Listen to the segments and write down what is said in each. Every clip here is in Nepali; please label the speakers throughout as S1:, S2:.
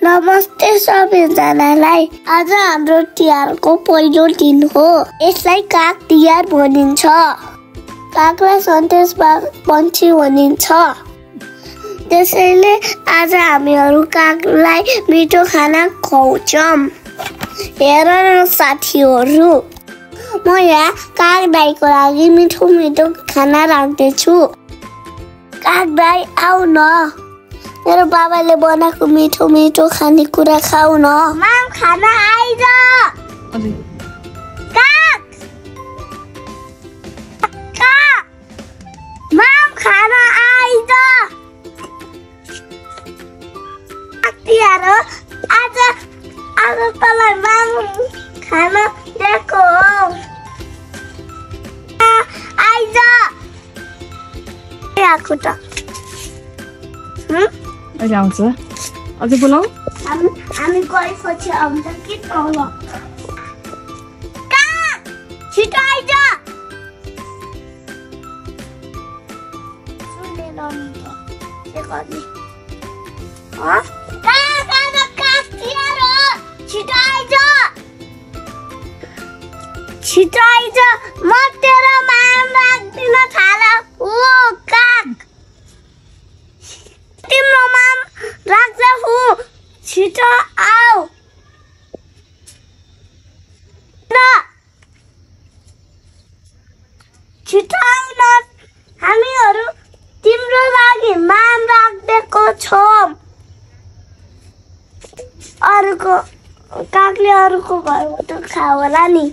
S1: नमस्ते सबैजनालाई। आज हाम्रो तिहारको पहिलो दिन हो। यसलाई काग तिहार भनिन्छ। कागलाई सन्देश पन्छी भनिन्छ। त्यसैले आज हामीहरू कागलाई मिठो खाना खुवाउँछौँ। हेर न साथीहरू, म यहाँ काग दाइको लागि मिठो मिठो खाना राख्दैछु। काग दाइ आऊ न, मेरो बाबाले बनाएको मिठो मिठो खानेकुरा खाऊ न। माम खाना आइज। माम खाना आइज। तिहार आज तँलाई माम खाना दिएको हो। आइज। आएको त
S2: अहिले आउँछ। अझै बोलाऊ।
S1: हामी गएपछि आउँछ कि तल। छिटो आइज। सुनेर के गर्ने? छिटो आइज। म तेरो माम राख्दिन थाल। ओ काग, तिम्रो माम राख्छ हु। छिटो आऊ न, छिटो आऊ न। हामीहरू तिम्रो लागि माम राखिदिएको छौँ। अरूको कागले अरूको घरबाट खाऊ होला नि।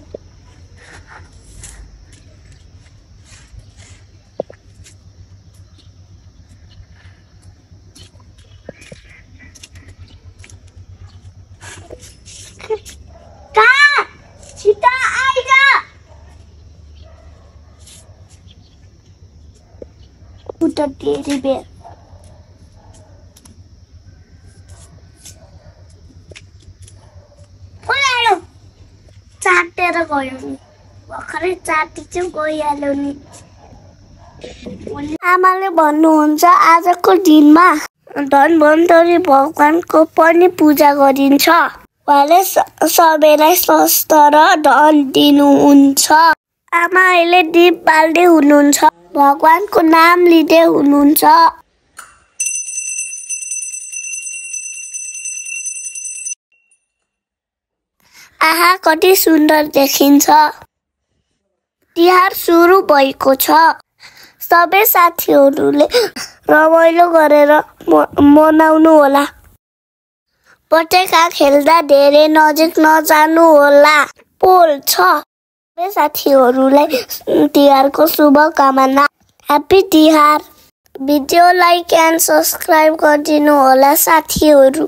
S1: छिटो आइज। उता तेरी बेर। चाटेर गयो नि, भर्खरै चाटी चाहिँ गइहाल्यो नि। आमाले भन्नुहुन्छ आजको दिनमा धनवन्तरी भगवानको पनि पूजा गरिन्छ। उहाँले सबैलाई स्वस्थ र धन दिनुहुन्छ। आमा अहिले दीप बाल्दै हुनुहुन्छ, भगवानको नाम लिँदै हुनुहुन्छ। आहा, कति सुन्दर देखिन्छ। तिहार सुरु भएको छ। सबै साथीहरूले रमाइलो गरेर मनाउनु होला। पटेका खेल्दा धेरै नजिक नजानु होला। पोल छ। सबै साथीहरूलाई तिहारको शुभकामना। Happy Tihar. Video like and subscribe गरिदिनु होला साथीहरू।